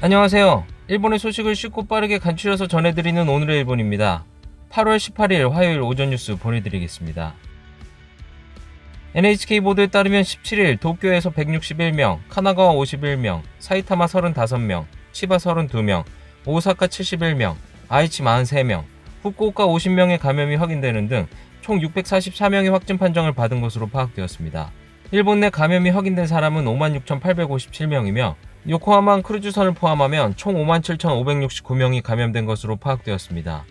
안녕하세요. 일본의 소식을 쉽고 빠르게 간추려서 전해드리는 오늘의 일본입니다. 8월 18일 화요일 오전 뉴스 보내드리겠습니다. NHK 보도에 따르면 17일 도쿄에서 161명, 카나가와 51명, 사이타마 35명, 치바 32명, 오사카 71명, 아이치 43명, 후쿠오카 50명의 감염이 확인되는 등 총 644명의 확진 판정을 받은 것으로 파악되었습니다. 일본 내 감염이 확인된 사람은 56,857명이며 요코하마 크루즈선을 포함하면 총 57,569명이 감염된 것으로 파악되었습니다.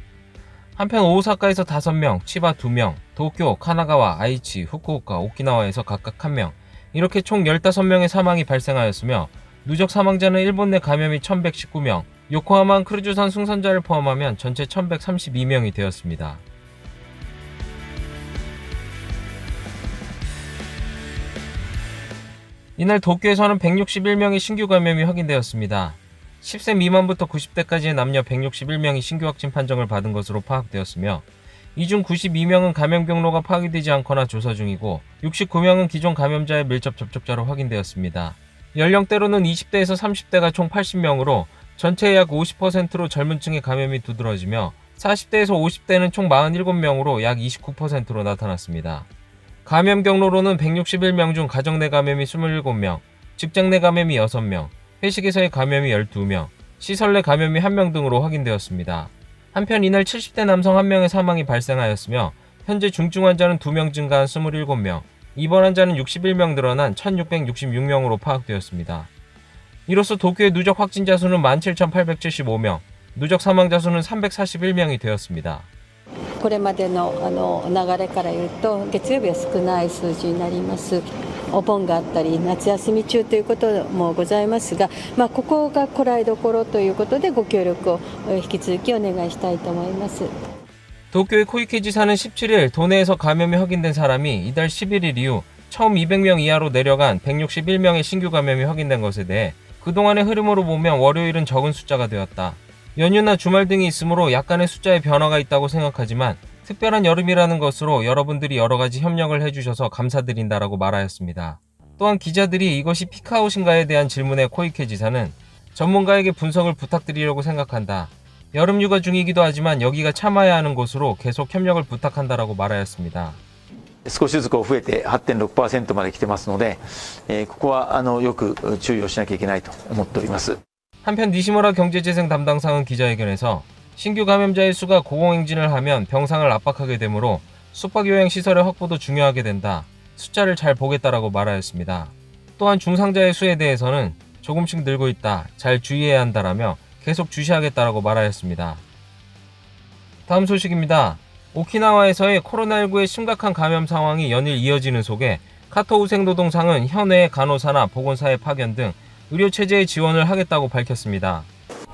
한편 오사카에서 5명, 치바 2명, 도쿄, 카나가와, 아이치, 후쿠오카, 오키나와에서 각각 1명, 이렇게 총 15명의 사망이 발생하였으며 누적 사망자는 일본 내 감염이 1,119명, 요코하마 크루즈선 승선자를 포함하면 전체 1,132명이 되었습니다. 이날 도쿄에서는 161명의 신규 감염이 확인되었습니다. 10세 미만부터 90대까지의 남녀 161명이 신규 확진 판정을 받은 것으로 파악되었으며 이 중 92명은 감염 경로가 파악이 되지 않거나 조사 중이고 69명은 기존 감염자의 밀접 접촉자로 확인되었습니다. 연령대로는 20대에서 30대가 총 80명으로 전체의 약 50%로 젊은 층의 감염이 두드러지며 40대에서 50대는 총 47명으로 약 29%로 나타났습니다. 감염 경로로는 161명 중 가정 내 감염이 27명, 직장 내 감염이 6명, 회식에서의 감염이 12명, 시설 내 감염이 1명 등으로 확인되었습니다. 한편 이날 70대 남성 1명의 사망이 발생하였으며 현재 중증 환자는 2명 증가한 27명, 입원 환자는 61명 늘어난 1666명으로 파악되었습니다. 이로써 도쿄의 누적 확진자 수는 17,875명, 누적 사망자 수는 341명이 되었습니다. これまでの流れから言うと月曜日は少ない数字になります。お盆があったり夏休み中ということもございますが、ここがこらえどころということでご協力を引き続きお願いしたいと思います。 도쿄의 코이케 지사는 17일 도내에서 감염이 확인된 사람이 이달 11일 이후 처음 200명 이하로 내려간 161명의 신규 감염이 확인된 것에 대해 그동안의 흐름으로 보면 월요일은 적은 숫자가 되었다. 연휴나 주말 등이 있으므로 약간의 숫자의 변화가 있다고 생각하지만 특별한 여름이라는 것으로 여러분들이 여러가지 협력을 해주셔서 감사드린다라고 말하였습니다. 또한 기자들이 이것이 피크아웃인가에 대한 질문에 코이케 지사는 전문가에게 분석을 부탁드리려고 생각한다. 여름 휴가 중이기도 하지만 여기가 참아야 하는 곳으로 계속 협력을 부탁한다라고 말하였습니다. 少しずつ増えて 8.6% まで来てますので、ここはよく注意をしなきゃいけないと思っております。 한편 니시무라 경제재생 담당상은 기자회견에서 신규 감염자의 수가 고공행진을 하면 병상을 압박하게 되므로 숙박요양시설의 확보도 중요하게 된다. 숫자를 잘 보겠다라고 말하였습니다. 또한 중상자의 수에 대해서는 조금씩 늘고 있다. 잘 주의해야 한다라며 계속 주시하겠다라고 말하였습니다. 다음 소식입니다. 오키나와에서의 코로나19의 심각한 감염 상황이 연일 이어지는 속에 카토우생노동상은 현외의 간호사나 보건사의 파견 등 의료체제의 지원을 하겠다고 밝혔습니다.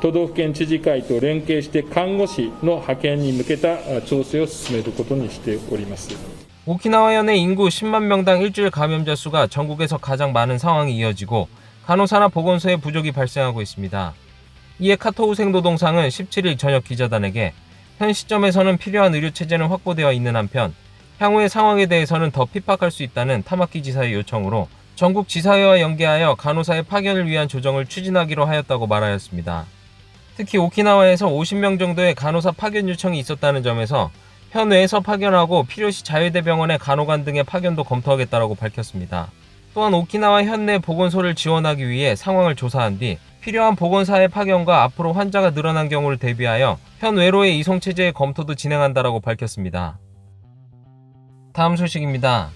都道府県知事会と連携して看護師の派遣に向けた調整を進めることにしております。 오키나와현의 인구 10만 명당 일주일 감염자 수가 전국에서 가장 많은 상황이 이어지고 간호사나 보건소의 부족이 발생하고 있습니다. 이에 카토우생노동상은 17일 저녁 기자단에게 현 시점에서는 필요한 의료체제는 확보되어 있는 한편 향후의 상황에 대해서는 더 핍박할 수 있다는 타마키 지사의 요청으로 전국 지사회와 연계하여 간호사의 파견을 위한 조정을 추진하기로 하였다고 말하였습니다. 특히 오키나와에서 50명 정도의 간호사 파견 요청이 있었다는 점에서 현외에서 파견하고 필요시 자유대병원의 간호관 등의 파견도 검토하겠다고 밝혔습니다. 또한 오키나와 현내 보건소를 지원하기 위해 상황을 조사한 뒤 필요한 보건사의 파견과 앞으로 환자가 늘어난 경우를 대비하여 현외로의 이송체제의 검토도 진행한다고 밝혔습니다. 다음 소식입니다.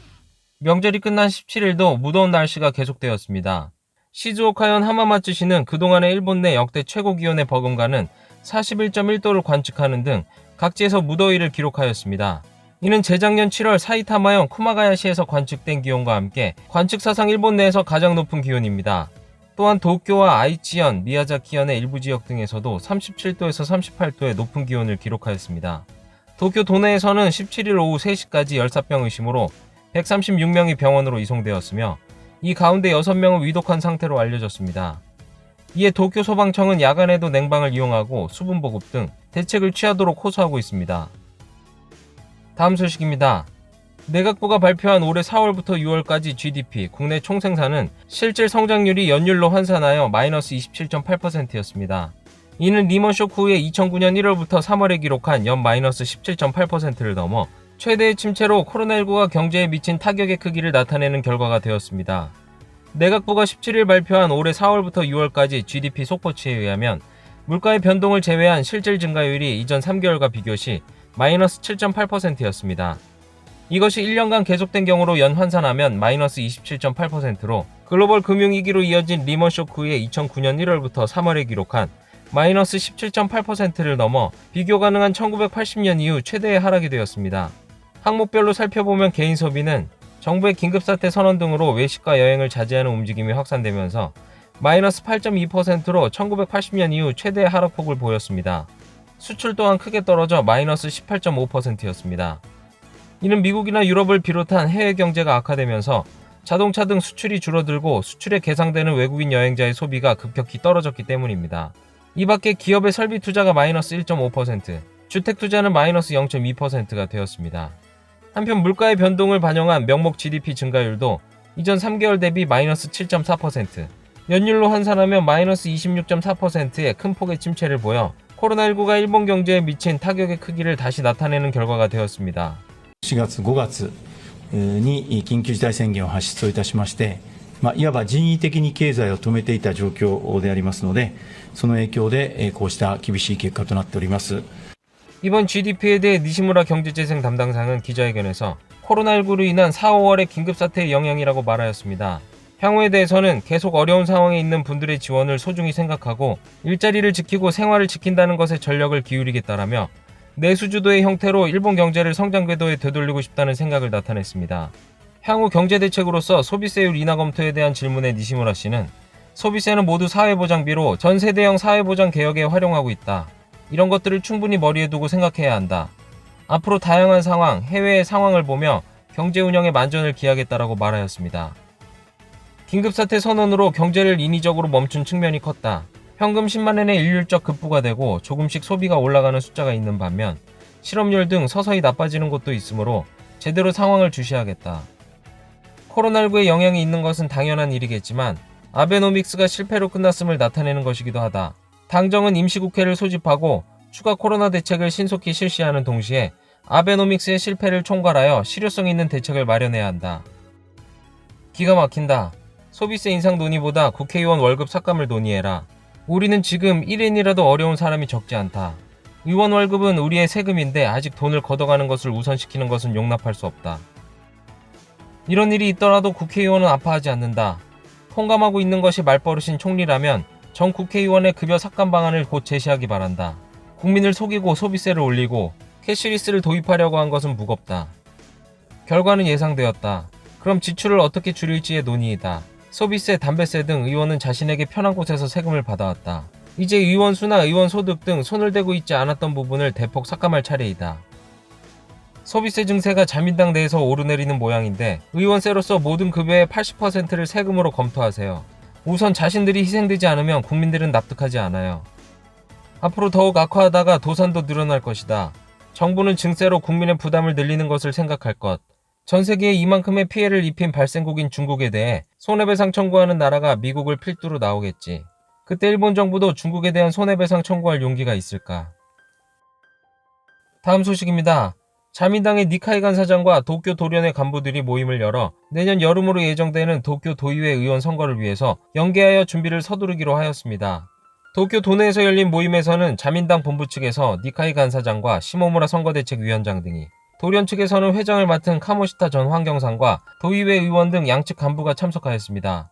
명절이 끝난 17일도 무더운 날씨가 계속되었습니다. 시즈오카현 하마마츠시는 그동안의 일본 내 역대 최고 기온의 버금가는 41.1도를 관측하는 등 각지에서 무더위를 기록하였습니다. 이는 재작년 7월 사이타마현 쿠마가야시에서 관측된 기온과 함께 관측 사상 일본 내에서 가장 높은 기온입니다. 또한 도쿄와 아이치현, 미야자키현의 일부 지역 등에서도 37도에서 38도의 높은 기온을 기록하였습니다. 도쿄 도내에서는 17일 오후 3시까지 열사병 의심으로 136명이 병원으로 이송되었으며 이 가운데 6명은 위독한 상태로 알려졌습니다. 이에 도쿄 소방청은 야간에도 냉방을 이용하고 수분 보급 등 대책을 취하도록 호소하고 있습니다. 다음 소식입니다. 내각부가 발표한 올해 4월부터 6월까지 GDP, 국내 총생산은 실질 성장률이 연율로 환산하여 마이너스 27.8%였습니다. 이는 리먼 쇼크 후에 2009년 1월부터 3월에 기록한 연 마이너스 17.8%를 넘어 최대의 침체로 코로나19가 경제에 미친 타격의 크기를 나타내는 결과가 되었습니다. 내각부가 17일 발표한 올해 4월부터 6월까지 GDP 속보치에 의하면 물가의 변동을 제외한 실질 증가율이 이전 3개월과 비교 시 마이너스 7.8%였습니다. 이것이 1년간 계속된 경우로 연 환산하면 마이너스 27.8%로 글로벌 금융위기로 이어진 리먼 쇼크 후에 2009년 1월부터 3월에 기록한 마이너스 17.8%를 넘어 비교 가능한 1980년 이후 최대의 하락이 되었습니다. 항목별로 살펴보면 개인 소비는 정부의 긴급사태 선언 등으로 외식과 여행을 자제하는 움직임이 확산되면서 마이너스 8.2%로 1980년 이후 최대의 하락폭을 보였습니다. 수출 또한 크게 떨어져 마이너스 18.5%였습니다. 이는 미국이나 유럽을 비롯한 해외 경제가 악화되면서 자동차 등 수출이 줄어들고 수출에 개상되는 외국인 여행자의 소비가 급격히 떨어졌기 때문입니다. 이 밖에 기업의 설비 투자가 마이너스 1.5%, 주택 투자는 마이너스 0.2%가 되었습니다. 한편 물가의 변동을 반영한 명목 GDP 증가율도 이전 3개월 대비 마이너스 7.4%, 연율로 환산하면 마이너스 26.4%의 큰 폭의 침체를 보여 코로나19가 일본 경제에 미친 타격의 크기를 다시 나타내는 결과가 되었습니다. 4月、5月に緊急事態宣言を発出をいたしまして、いわば人為的に経済を止めていた状況でありますので、その影響でこうした厳しい結果となっております。 이번 GDP에 대해 니시무라 경제재생 담당상은 기자회견에서 코로나19로 인한 4, 5월의 긴급사태의 영향이라고 말하였습니다. 향후에 대해서는 계속 어려운 상황에 있는 분들의 지원을 소중히 생각하고 일자리를 지키고 생활을 지킨다는 것에 전력을 기울이겠다라며 내수주도의 형태로 일본 경제를 성장 궤도에 되돌리고 싶다는 생각을 나타냈습니다. 향후 경제대책으로서 소비세율 인하 검토에 대한 질문에 니시무라 씨는 소비세는 모두 사회보장비로 전 세대형 사회보장 개혁에 활용하고 있다. 이런 것들을 충분히 머리에 두고 생각해야 한다. 앞으로 다양한 상황, 해외의 상황을 보며 경제 운영에 만전을 기하겠다라고 말하였습니다. 긴급사태 선언으로 경제를 인위적으로 멈춘 측면이 컸다. 현금 10만엔의 일률적 급부가 되고 조금씩 소비가 올라가는 숫자가 있는 반면 실업률 등 서서히 나빠지는 곳도 있으므로 제대로 상황을 주시하겠다. 코로나19의 영향이 있는 것은 당연한 일이겠지만 아베노믹스가 실패로 끝났음을 나타내는 것이기도 하다. 당정은 임시국회를 소집하고 추가 코로나 대책을 신속히 실시하는 동시에 아베노믹스의 실패를 총괄하여 실효성 있는 대책을 마련해야 한다. 기가 막힌다. 소비세 인상 논의보다 국회의원 월급 삭감을 논의해라. 우리는 지금 1인이라도 어려운 사람이 적지 않다. 의원 월급은 우리의 세금인데 아직 돈을 걷어가는 것을 우선시키는 것은 용납할 수 없다. 이런 일이 있더라도 국회의원은 아파하지 않는다. 통감하고 있는 것이 말버릇인 총리라면 전 국회의원의 급여 삭감 방안을 곧 제시하기 바란다. 국민을 속이고 소비세를 올리고 캐시리스를 도입하려고 한 것은 무겁다. 결과는 예상되었다. 그럼 지출을 어떻게 줄일지의 논의이다. 소비세, 담배세 등 의원은 자신에게 편한 곳에서 세금을 받아왔다. 이제 의원 수나 의원 소득 등 손을 대고 있지 않았던 부분을 대폭 삭감할 차례이다. 소비세 증세가 자민당 내에서 오르내리는 모양인데 의원세로서 모든 급여의 80%를 세금으로 검토하세요. 우선 자신들이 희생되지 않으면 국민들은 납득하지 않아요. 앞으로 더욱 악화하다가 도산도 늘어날 것이다. 정부는 증세로 국민의 부담을 늘리는 것을 생각할 것. 전 세계에 이만큼의 피해를 입힌 발생국인 중국에 대해 손해배상 청구하는 나라가 미국을 필두로 나오겠지. 그때 일본 정부도 중국에 대한 손해배상 청구할 용기가 있을까? 다음 소식입니다. 자민당의 니카이 간사장과 도쿄 도련의 간부들이 모임을 열어 내년 여름으로 예정되는 도쿄 도의회 의원 선거를 위해서 연계하여 준비를 서두르기로 하였습니다. 도쿄 도내에서 열린 모임에서는 자민당 본부 측에서 니카이 간사장과 시모무라 선거대책위원장 등이, 도련 측에서는 회장을 맡은 카모시타 전 환경상과 도의회 의원 등 양측 간부가 참석하였습니다.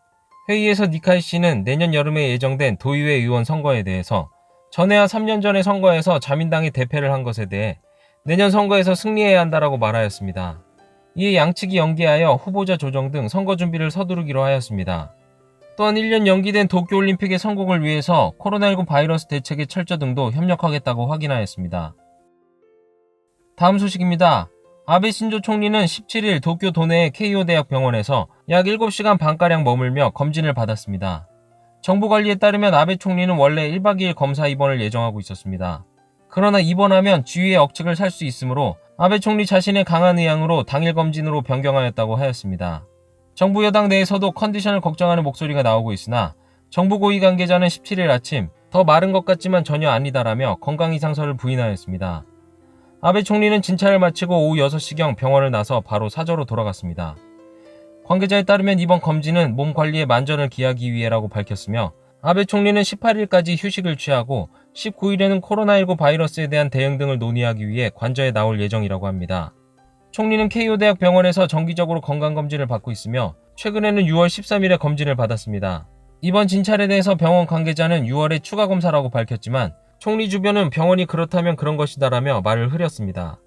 회의에서 니카이 씨는 내년 여름에 예정된 도의회 의원 선거에 대해서 전해와 3년 전의 선거에서 자민당이 대패를 한 것에 대해 내년 선거에서 승리해야 한다라고 말하였습니다. 이에 양측이 연계하여 후보자 조정 등 선거 준비를 서두르기로 하였습니다. 또한 1년 연기된 도쿄올림픽의 성공을 위해서 코로나19 바이러스 대책의 철저 등도 협력하겠다고 확인하였습니다. 다음 소식입니다. 아베 신조 총리는 17일 도쿄 도내의 케이오 대학 병원에서 약 7시간 반가량 머물며 검진을 받았습니다. 정부 관리에 따르면 아베 총리는 원래 1박 2일 검사 입원을 예정하고 있었습니다. 그러나 입원하면 주위의 억측을 살 수 있으므로 아베 총리 자신의 강한 의향으로 당일 검진으로 변경하였다고 하였습니다. 정부 여당 내에서도 컨디션을 걱정하는 목소리가 나오고 있으나 정부 고위 관계자는 17일 아침 더 마른 것 같지만 전혀 아니다라며 건강 이상설을 부인하였습니다. 아베 총리는 진찰을 마치고 오후 6시경 병원을 나서 바로 사저로 돌아갔습니다. 관계자에 따르면 이번 검진은 몸 관리에 만전을 기하기 위해라고 밝혔으며 아베 총리는 18일까지 휴식을 취하고 19일에는 코로나19 바이러스에 대한 대응 등을 논의하기 위해 관저에 나올 예정이라고 합니다. 총리는 케이오 대학 병원에서 정기적으로 건강검진을 받고 있으며 최근에는 6월 13일에 검진을 받았습니다. 이번 진찰에 대해서 병원 관계자는 6월에 추가 검사라고 밝혔지만 총리 주변은 병원이 그렇다면 그런 것이다라며 말을 흐렸습니다.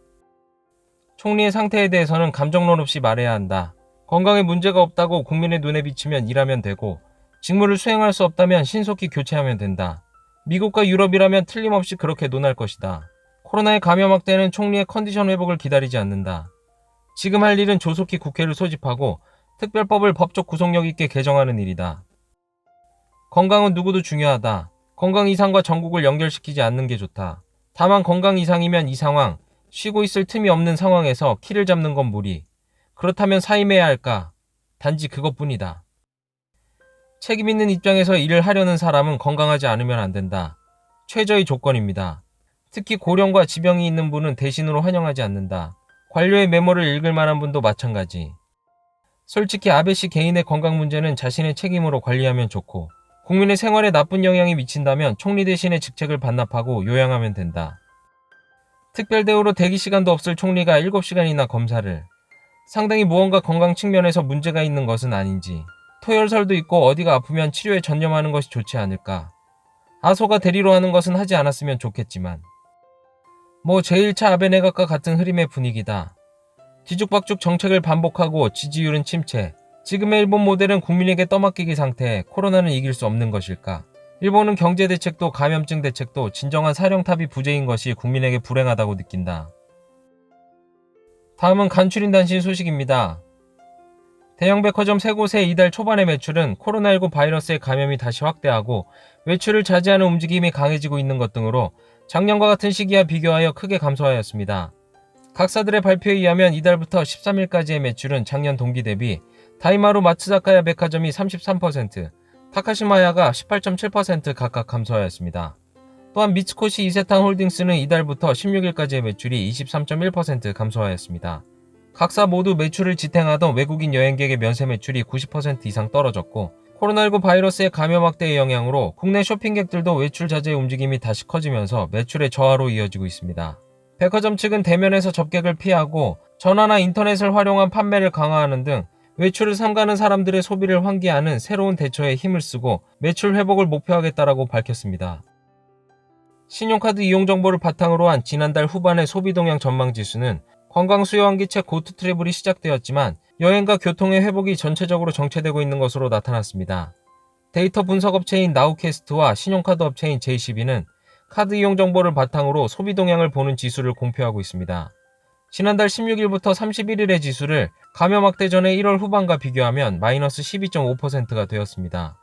총리의 상태에 대해서는 감정론 없이 말해야 한다. 건강에 문제가 없다고 국민의 눈에 비치면 일하면 되고 직무를 수행할 수 없다면 신속히 교체하면 된다. 미국과 유럽이라면 틀림없이 그렇게 논할 것이다. 코로나의 감염 확대는 총리의 컨디션 회복을 기다리지 않는다. 지금 할 일은 조속히 국회를 소집하고 특별법을 법적 구속력 있게 개정하는 일이다. 건강은 누구도 중요하다. 건강 이상과 전국을 연결시키지 않는 게 좋다. 다만 건강 이상이면 이 상황, 쉬고 있을 틈이 없는 상황에서 키를 잡는 건 무리. 그렇다면 사임해야 할까? 단지 그것뿐이다. 책임 있는 입장에서 일을 하려는 사람은 건강하지 않으면 안 된다. 최저의 조건입니다. 특히 고령과 지병이 있는 분은 대신으로 환영하지 않는다. 관료의 메모를 읽을 만한 분도 마찬가지. 솔직히 아베 씨 개인의 건강 문제는 자신의 책임으로 관리하면 좋고 국민의 생활에 나쁜 영향이 미친다면 총리 대신의 직책을 반납하고 요양하면 된다. 특별대우로 대기 시간도 없을 총리가 7시간이나 검사를. 상당히 무언가 건강 측면에서 문제가 있는 것은 아닌지. 토혈설도 있고 어디가 아프면 치료에 전념하는 것이 좋지 않을까. 아소가 대리로 하는 것은 하지 않았으면 좋겠지만. 뭐 제1차 아베 내각과 같은 흐름의 분위기다. 뒤죽박죽 정책을 반복하고 지지율은 침체. 지금의 일본 모델은 국민에게 떠맡기기 상태에 코로나는 이길 수 없는 것일까. 일본은 경제 대책도 감염증 대책도 진정한 사령탑이 부재인 것이 국민에게 불행하다고 느낀다. 다음은 간추린 단신 소식입니다. 대형 백화점 3곳의 이달 초반의 매출은 코로나19 바이러스의 감염이 다시 확대하고 외출을 자제하는 움직임이 강해지고 있는 것 등으로 작년과 같은 시기와 비교하여 크게 감소하였습니다. 각사들의 발표에 의하면 이달부터 13일까지의 매출은 작년 동기 대비 다이마루 마츠다카야 백화점이 33%, 타카시마야가 18.7% 각각 감소하였습니다. 또한 미츠코시 이세탄 홀딩스는 이달부터 16일까지의 매출이 23.1% 감소하였습니다. 각사 모두 매출을 지탱하던 외국인 여행객의 면세 매출이 90% 이상 떨어졌고 코로나19 바이러스의 감염 확대의 영향으로 국내 쇼핑객들도 외출 자제의 움직임이 다시 커지면서 매출의 저하로 이어지고 있습니다. 백화점 측은 대면에서 접객을 피하고 전화나 인터넷을 활용한 판매를 강화하는 등 외출을 삼가는 사람들의 소비를 환기하는 새로운 대처에 힘을 쓰고 매출 회복을 목표하겠다라고 밝혔습니다. 신용카드 이용 정보를 바탕으로 한 지난달 후반의 소비동향 전망지수는 관광 수요 환기채 고트 트래블이 시작되었지만 여행과 교통의 회복이 전체적으로 정체되고 있는 것으로 나타났습니다. 데이터 분석업체인 나우캐스트와 신용카드 업체인 JCB는 카드 이용 정보를 바탕으로 소비 동향을 보는 지수를 공표하고 있습니다. 지난달 16일부터 31일의 지수를 감염 확대 전의 1월 후반과 비교하면 마이너스 12.5%가 되었습니다.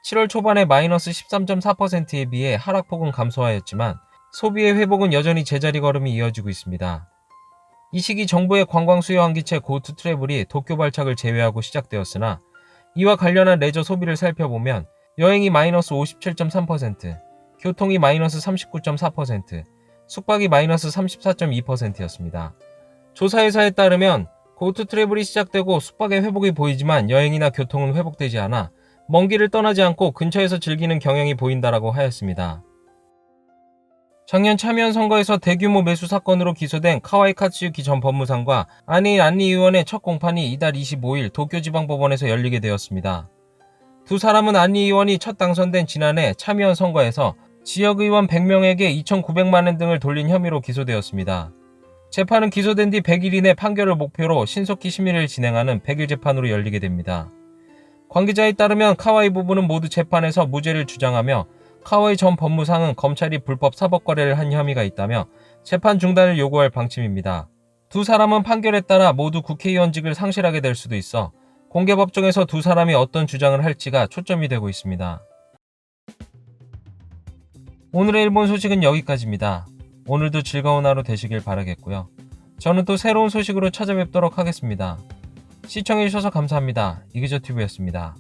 7월 초반에 마이너스 13.4%에 비해 하락폭은 감소하였지만 소비의 회복은 여전히 제자리 걸음이 이어지고 있습니다. 이 시기 정부의 관광 수요 환기채 고투 트래블이 도쿄 발착을 제외하고 시작되었으나 이와 관련한 레저 소비를 살펴보면 여행이 마이너스 57.3%, 교통이 마이너스 39.4%, 숙박이 마이너스 34.2%였습니다. 조사회사에 따르면 고투 트래블이 시작되고 숙박의 회복이 보이지만 여행이나 교통은 회복되지 않아 먼 길을 떠나지 않고 근처에서 즐기는 경향이 보인다라고 하였습니다. 작년 참여연 선거에서 대규모 매수 사건으로 기소된 카와이 카츠유키 전 법무상과 아내인 안리 의원의 첫 공판이 이달 25일 도쿄지방법원에서 열리게 되었습니다. 두 사람은 안리 의원이 첫 당선된 지난해 참여연 선거에서 지역의원 100명에게 2,900만 원 등을 돌린 혐의로 기소되었습니다. 재판은 기소된 뒤 100일 이내 판결을 목표로 신속히 심의를 진행하는 100일 재판으로 열리게 됩니다. 관계자에 따르면 카와이 부부는 모두 재판에서 무죄를 주장하며 카와이 전 법무상은 검찰이 불법 사법 거래를 한 혐의가 있다며 재판 중단을 요구할 방침입니다. 두 사람은 판결에 따라 모두 국회의원직을 상실하게 될 수도 있어 공개법정에서 두 사람이 어떤 주장을 할지가 초점이 되고 있습니다. 오늘의 일본 소식은 여기까지입니다. 오늘도 즐거운 하루 되시길 바라겠고요. 저는 또 새로운 소식으로 찾아뵙도록 하겠습니다. 시청해주셔서 감사합니다. 이기저TV였습니다.